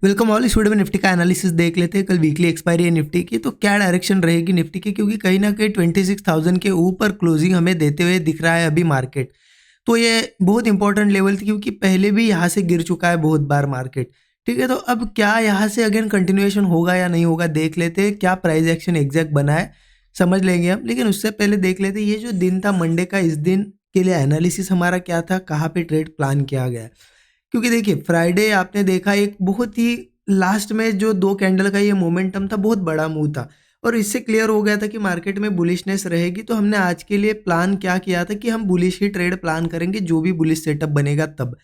Welcome all. इस video में Nifty का एनालिसिस देख लेते हैं। कल वीकली एक्सपायरी है निफ्टी की, तो क्या डायरेक्शन रहेगी निफ्टी की, क्योंकि कहीं ना कहीं 26,000 के ऊपर क्लोजिंग हमें देते हुए दिख रहा है अभी मार्केट। तो ये बहुत इंपॉर्टेंट लेवल थी, क्योंकि पहले भी यहाँ से गिर चुका है बहुत बार मार्केट। ठीक है, तो अब क्या यहाँ से अगेन कंटिन्यूएशन होगा या नहीं होगा देख लेते हैं। क्या प्राइस एक्शन एग्जैक्ट बना है समझ लेंगे हम, लेकिन उससे पहले देख लेते हैं ये जो दिन था मंडे का, इस दिन के लिए एनालिसिस हमारा क्या था, कहाँ पे ट्रेड प्लान किया गया है। क्योंकि देखिए फ्राइडे आपने देखा एक बहुत ही लास्ट में जो 2 कैंडल का ये मोमेंटम था, बहुत बड़ा मूव था और इससे क्लियर हो गया था कि मार्केट में बुलिशनेस रहेगी। तो हमने आज के लिए प्लान क्या किया था कि हम बुलिश ही ट्रेड प्लान करेंगे, जो भी बुलिश सेटअप बनेगा तब।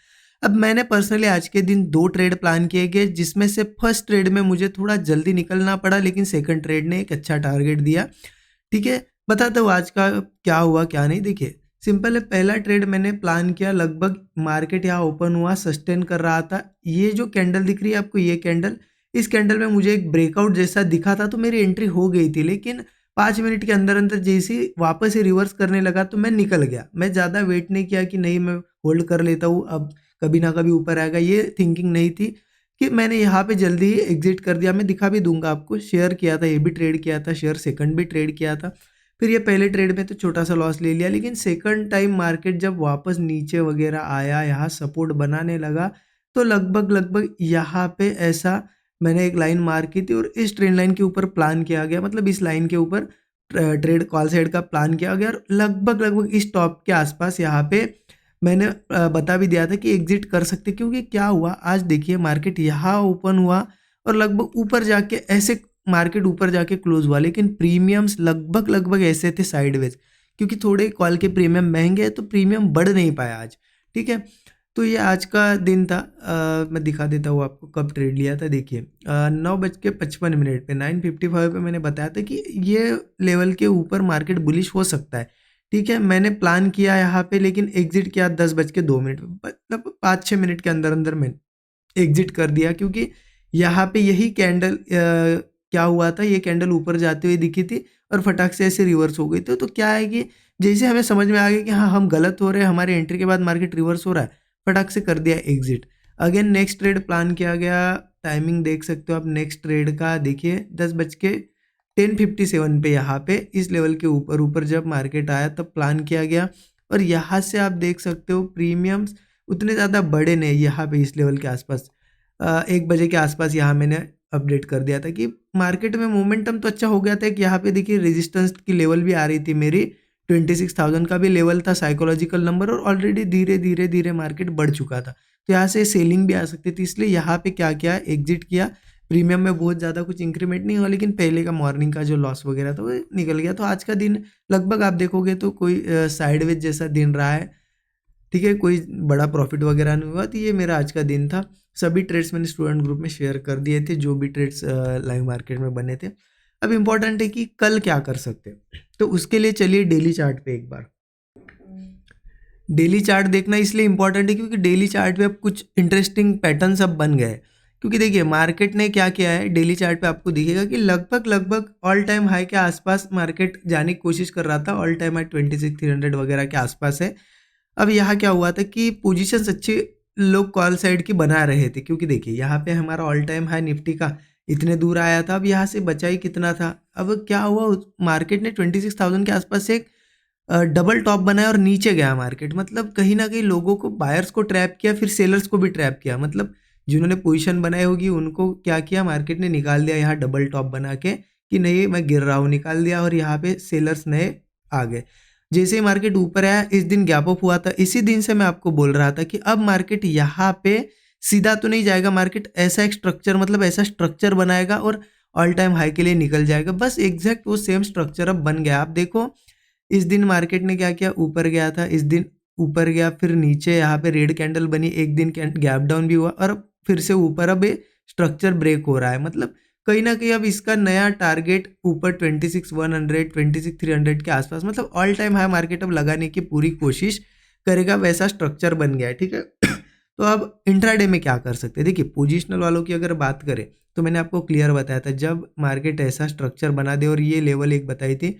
अब मैंने पर्सनली आज के दिन 2 ट्रेड प्लान किए गए, जिसमें से फर्स्ट ट्रेड में मुझे थोड़ा जल्दी निकलना पड़ा, लेकिन सेकंड ट्रेड ने एक अच्छा टारगेट दिया। ठीक है, बताता हूँ आज का क्या हुआ क्या नहीं। देखिए सिंपल है, पहला ट्रेड मैंने प्लान किया, लगभग मार्केट यहाँ ओपन हुआ, सस्टेन कर रहा था। ये जो कैंडल दिख रही है आपको, ये कैंडल, इस कैंडल में मुझे एक ब्रेकआउट जैसा दिखा था, तो मेरी एंट्री हो गई थी। लेकिन 5 मिनट के अंदर अंदर जैसे ही वापस ही रिवर्स करने लगा तो मैं निकल गया। मैं ज़्यादा वेट नहीं किया कि नहीं मैं होल्ड कर लेता हूँ, अब कभी ना कभी ऊपर आएगा, ये थिंकिंग नहीं थी कि मैंने यहाँ पे जल्दी ही एग्जिट कर दिया। मैं दिखा भी दूंगा आपको, शेयर किया था, ये भी ट्रेड किया था, शेयर सेकंड भी ट्रेड किया था। फिर ये पहले ट्रेड में तो छोटा सा लॉस ले लिया, लेकिन सेकंड टाइम मार्केट जब वापस नीचे वगैरह आया, यहाँ सपोर्ट बनाने लगा, तो लगभग लगभग यहाँ पे ऐसा मैंने एक लाइन मार्क की थी और इस ट्रेंड लाइन के ऊपर प्लान किया गया, मतलब इस लाइन के ऊपर ट्रेड कॉल साइड का प्लान किया गया और लगभग लगभग इस टॉप के आसपास यहाँ पे मैंने बता भी दिया था कि एग्जिट कर सकते। क्योंकि क्या हुआ, आज देखिए मार्केट यहाँ ओपन हुआ और लगभग ऊपर जाके ऐसे मार्केट ऊपर जाके क्लोज हुआ, लेकिन प्रीमियम्स लगभग लगभग ऐसे थे साइडवेज, क्योंकि थोड़े कॉल के प्रीमियम महंगे हैं तो प्रीमियम बढ़ नहीं पाया आज। ठीक है, तो ये आज का दिन था। मैं दिखा देता हूँ आपको कब ट्रेड लिया था। देखिए 9:55 पे 9:55 पे मैंने बताया था कि ये लेवल के ऊपर मार्केट बुलिश हो सकता है। ठीक है, मैंने प्लान किया यहाँ पे, लेकिन एग्जिट किया 10:02 पे, मतलब 5-6 मिनट के अंदर अंदर मैंने एग्जिट कर दिया। क्योंकि यहाँ पे यही कैंडल क्या हुआ था, ये कैंडल ऊपर जाते हुए दिखी थी और फटाक से ऐसे रिवर्स हो गई थी। तो क्या है कि जैसे हमें समझ में आ गया कि हाँ हम गलत हो रहे हैं, हमारे एंट्री के बाद मार्केट रिवर्स हो रहा है, फटाक से कर दिया exit. Again next trade plan किया गया, टाइमिंग देख सकते हो आप नेक्स्ट ट्रेड का। देखिए 10:10:57 पे यहाँ पे इस लेवल के ऊपर ऊपर जब मार्केट आया तब प्लान किया गया और यहाँ से आप देख सकते हो प्रीमियम्स उतने ज़्यादा बड़े नहीं, यहाँ पे इस लेवल के आसपास 1 बजे के आसपास यहाँ मैंने अपडेट कर दिया था कि मार्केट में मोमेंटम तो अच्छा हो गया था कि यहाँ पे देखिए रेजिस्टेंस की लेवल भी आ रही थी मेरी, 26,000 का भी लेवल था साइकोलॉजिकल नंबर, और ऑलरेडी धीरे धीरे धीरे मार्केट बढ़ चुका था, तो यहाँ से सेलिंग भी आ सकती थी। इसलिए यहाँ पे क्या किया, एग्जिट किया। प्रीमियम में बहुत ज़्यादा कुछ इंक्रीमेंट नहीं हुआ, लेकिन पहले का मॉर्निंग का जो लॉस वगैरह था वो निकल गया। तो आज का दिन लगभग आप देखोगे तो कोई साइडवेज जैसा दिन रहा है। ठीक है, कोई बड़ा प्रॉफिट वगैरह नहीं हुआ। तो ये मेरा आज का दिन था। सभी ट्रेड्स मैंने स्टूडेंट ग्रुप में शेयर कर दिए थे, जो भी ट्रेड्स लाइव मार्केट में बने थे। अब इम्पोर्टेंट है कि कल क्या कर सकते हैं, तो उसके लिए चलिए डेली चार्ट पे एक बार। डेली चार्ट देखना इसलिए इंपॉर्टेंट है क्योंकि डेली चार्ट पे अब कुछ इंटरेस्टिंग पैटर्न सब बन गए हैं। क्योंकि देखिए मार्केट ने क्या किया है, डेली चार्ट पे आपको दिखेगा कि लगभग लगभग ऑल टाइम हाई के आसपास मार्केट जाने की कोशिश कर रहा था। ऑल टाइम हाई 26,300 वगैरह के आसपास है। अब यहाँ क्या हुआ था कि पोजीशंस अच्छी लोग कॉल साइड की बना रहे थे, क्योंकि देखिए यहाँ पे हमारा ऑल टाइम हाई निफ्टी का इतने दूर आया था। अब यहाँ से बचा ही कितना था, अब क्या हुआ, मार्केट ने 26,000 के आसपास से एक डबल टॉप बनाया और नीचे गया मार्केट। मतलब कहीं ना कहीं लोगों को, बायर्स को ट्रैप किया, फिर सेलर्स को भी ट्रैप किया। मतलब जिन्होंने पोजीशन बनाई होगी उनको क्या किया, मार्केट ने निकाल दिया यहाँ डबल टॉप बना के कि नहीं मैं गिर रहा हूँ, निकाल दिया, और यहाँ पे सेलर्स नए आ गए। जैसे ही मार्केट ऊपर आया, इस दिन गैप अप हुआ था, इसी दिन से मैं आपको बोल रहा था कि अब मार्केट यहाँ पे सीधा तो नहीं जाएगा, मार्केट ऐसा एक स्ट्रक्चर, मतलब ऐसा स्ट्रक्चर बनाएगा और ऑल टाइम हाई के लिए निकल जाएगा। बस एग्जैक्ट वो सेम स्ट्रक्चर अब बन गया। आप देखो इस दिन मार्केट ने क्या किया, ऊपर गया था, इस दिन ऊपर गया, फिर नीचे यहाँ पे रेड कैंडल बनी, एक दिन गैप डाउन भी हुआ और अब फिर से ऊपर, अब ये स्ट्रक्चर ब्रेक हो रहा है। मतलब कहीं ना कहीं अब इसका नया टारगेट ऊपर 26,100 26,300 के आसपास, मतलब ऑल टाइम हाई मार्केट अब लगाने की पूरी कोशिश करेगा, वैसा स्ट्रक्चर बन गया है। ठीक है तो अब इंट्राडे में क्या कर सकते हैं, देखिए पोजिशनल वालों की अगर बात करें तो मैंने आपको क्लियर बताया था, जब मार्केट ऐसा स्ट्रक्चर बना दे और ये लेवल एक बताई थी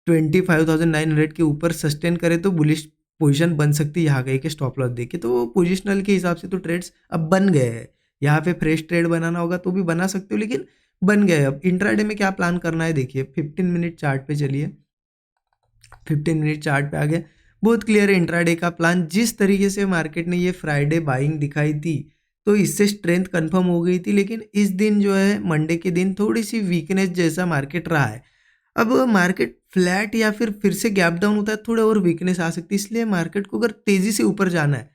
25,900 के ऊपर सस्टेन करे तो बुलिश पोजीशन बन सकती है यहाँ गई के स्टॉप लॉस देके। तो वो पोजिशनल के हिसाब से तो ट्रेड्स अब बन गए हैं यहाँ पे फ्रेश ट्रेड बनाना होगा तो भी बना सकते हो, लेकिन बन गए। अब इंट्राडे में क्या प्लान करना है देखिए, 15 मिनट चार्ट पे चलिए, 15 मिनट चार्ट पे आ गए, बहुत क्लियर है इंट्राडे का प्लान। जिस तरीके से मार्केट ने ये फ्राइडे बाइंग दिखाई थी तो इससे स्ट्रेंथ कंफर्म हो गई थी, लेकिन इस दिन जो है मंडे के दिन थोड़ी सी वीकनेस जैसा मार्केट रहा है। अब मार्केट फ्लैट या फिर से गैप डाउन होता है, थोड़ा और वीकनेस आ सकती है, इसलिए मार्केट को अगर तेज़ी से ऊपर जाना है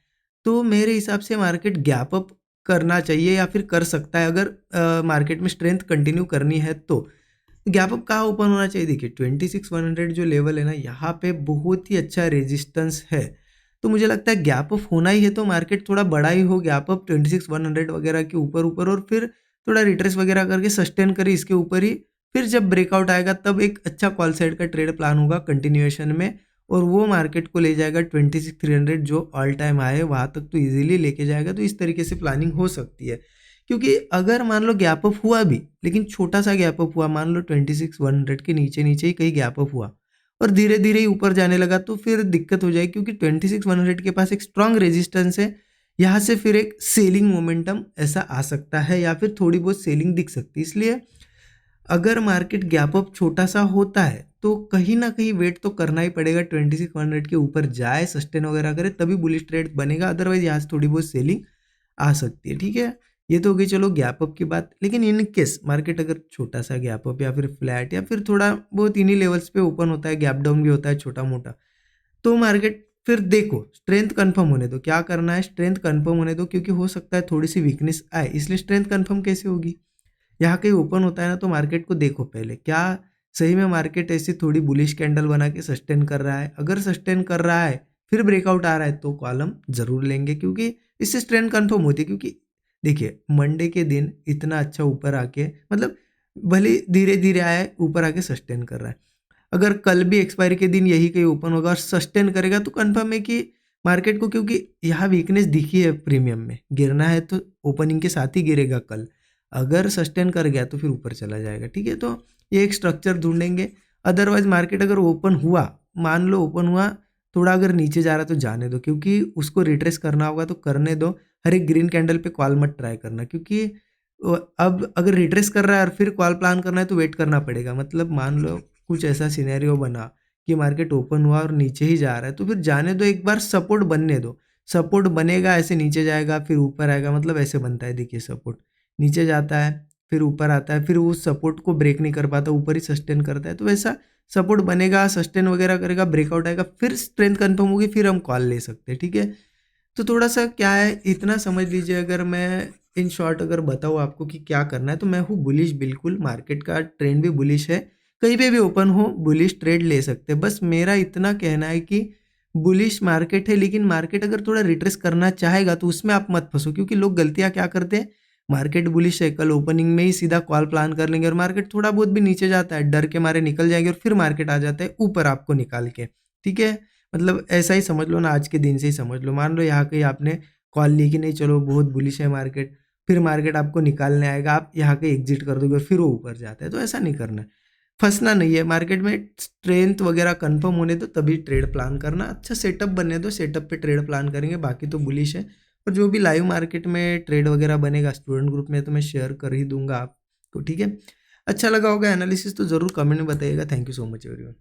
तो मेरे हिसाब से मार्केट गैप अप करना चाहिए या फिर कर सकता है, अगर मार्केट में स्ट्रेंथ कंटिन्यू करनी है तो। गैप अप कहाँ ओपन होना चाहिए देखिए, 26,100 जो लेवल है ना, यहाँ पे बहुत ही अच्छा रेजिस्टेंस है। तो मुझे लगता है गैप अप होना ही है तो मार्केट थोड़ा बड़ा ही हो, गैप अप 26,100 वगैरह के ऊपर ऊपर, और फिर थोड़ा रिट्रेस वगैरह करके सस्टेन करे इसके ऊपर ही, फिर जब ब्रेकआउट आएगा तब एक अच्छा कॉल साइड का ट्रेड प्लान होगा कंटिन्यूएशन में, और वो मार्केट को ले जाएगा 26,300 जो ऑल टाइम हाई है वहाँ तक तो इजीली लेके जाएगा। तो इस तरीके से प्लानिंग हो सकती है, क्योंकि अगर मान लो गैप अप हुआ भी, लेकिन छोटा सा गैप अप हुआ, मान लो 26,100 के नीचे नीचे ही कहीं गैप अप हुआ और धीरे धीरे ही ऊपर जाने लगा तो फिर दिक्कत हो जाएगी, क्योंकि 26,100 के पास एक स्ट्रांग रेजिस्टेंस है। यहाँ से फिर एक सेलिंग मोमेंटम ऐसा आ सकता है या फिर थोड़ी बहुत सेलिंग दिख सकती है। इसलिए अगर मार्केट गैप अप छोटा सा होता है तो कहीं ना कहीं वेट तो करना ही पड़ेगा, 26,100 के ऊपर जाए, सस्टेन वगैरह करे, तभी बुलिश ट्रेड बनेगा, अदरवाइज यहाँ से थोड़ी बहुत सेलिंग आ सकती है। ठीक है, ये तो हो गई चलो गैप अप की बात। लेकिन इन केस मार्केट अगर छोटा सा गैप अप या फिर फ्लैट या फिर थोड़ा बहुत इन्हीं लेवल्स पे ओपन होता है, गैप डाउन भी होता है छोटा मोटा, तो मार्केट फिर देखो स्ट्रेंथ कंफर्म होने दो। क्या करना है, स्ट्रेंथ कंफर्म होने दो, क्योंकि हो सकता है थोड़ी सी वीकनेस आए, इसलिए स्ट्रेंथ कंफर्म कैसे होगी, यहाँ कहीं ओपन होता है ना तो मार्केट को देखो पहले, क्या सही में मार्केट ऐसी थोड़ी बुलिश कैंडल बना के सस्टेन कर रहा है। अगर सस्टेन कर रहा है फिर ब्रेकआउट आ रहा है तो कॉलम जरूर लेंगे, क्योंकि इससे स्ट्रेंथ कंफर्म होती है। क्योंकि देखिए मंडे के दिन इतना अच्छा ऊपर आके, मतलब भले धीरे धीरे आए, ऊपर आके सस्टेन कर रहा है, अगर कल भी एक्सपायरी के दिन यही कहीं ओपन होगा और सस्टेन करेगा तो कंफर्म है कि मार्केट को, क्योंकि यहाँ वीकनेस दिखी है प्रीमियम में, गिरना है तो ओपनिंग के साथ ही गिरेगा कल, अगर सस्टेन कर गया तो फिर ऊपर चला जाएगा। ठीक है, तो ये एक स्ट्रक्चर ढूंढेंगे। अदरवाइज मार्केट अगर ओपन हुआ, मान लो ओपन हुआ, थोड़ा अगर नीचे जा रहा है तो जाने दो, क्योंकि उसको रिट्रेस करना होगा तो करने दो। हर एक ग्रीन कैंडल पे कॉल मत ट्राई करना, क्योंकि अब अगर रिट्रेस कर रहा है और फिर कॉल प्लान करना है तो वेट करना पड़ेगा। मतलब मान लो कुछ ऐसा सिनेरियो बना कि मार्केट ओपन हुआ और नीचे ही जा रहा है तो फिर जाने दो, एक बार सपोर्ट बनने दो। सपोर्ट बनेगा, ऐसे नीचे जाएगा फिर ऊपर आएगा, मतलब ऐसे बनता है देखिए, सपोर्ट नीचे जाता है फिर ऊपर आता है, फिर वो सपोर्ट को ब्रेक नहीं कर पाता, ऊपर ही सस्टेन करता है। तो वैसा सपोर्ट बनेगा, सस्टेन वगैरह करेगा, ब्रेकआउट आएगा, फिर स्ट्रेंथ कंफर्म होगी, फिर हम कॉल ले सकते हैं। ठीक है, तो थोड़ा सा क्या है, इतना समझ लीजिए। अगर मैं इन शॉर्ट अगर बताऊँ आपको कि क्या करना है, तो मैं हूँ बुलिश, बिल्कुल मार्केट का ट्रेंड भी बुलिश है, कहीं पे भी ओपन हो बुलिश ट्रेड ले सकते हैं। बस मेरा इतना कहना है कि बुलिश मार्केट है, लेकिन मार्केट अगर थोड़ा रिट्रेस करना चाहेगा तो उसमें आप मत फंसो, क्योंकि लोग गलतियां क्या करते हैं, मार्केट बुलिश है, कल ओपनिंग में ही सीधा कॉल प्लान कर लेंगे और मार्केट थोड़ा बहुत भी नीचे जाता है, डर के मारे निकल जाएंगे और फिर मार्केट आ जाता है ऊपर आपको निकाल के। ठीक है, मतलब ऐसा ही समझ लो ना, आज के दिन से ही समझ लो। मान लो यहाँ कहीं आपने कॉल ली कि नहीं चलो बहुत बुलिश है मार्केट, फिर मार्केट आपको निकालने आएगा, आप यहाँ के एग्जिट कर दोगे और फिर वो ऊपर जाता है, तो ऐसा नहीं करना है। फंसना नहीं है मार्केट में, स्ट्रेंथ वगैरह कंफर्म होने दो तभी ट्रेड प्लान करना, अच्छा सेटअप बनने दो, सेटअप पे ट्रेड प्लान करेंगे, बाकी तो बुलिश है। और जो भी लाइव मार्केट में ट्रेड वगैरह बनेगा स्टूडेंट ग्रुप में तो मैं शेयर कर ही दूंगा आपको। ठीक है, अच्छा लगा होगा एनालिसिस तो ज़रूर कमेंट में बताइएगा। Thank you so much everyone.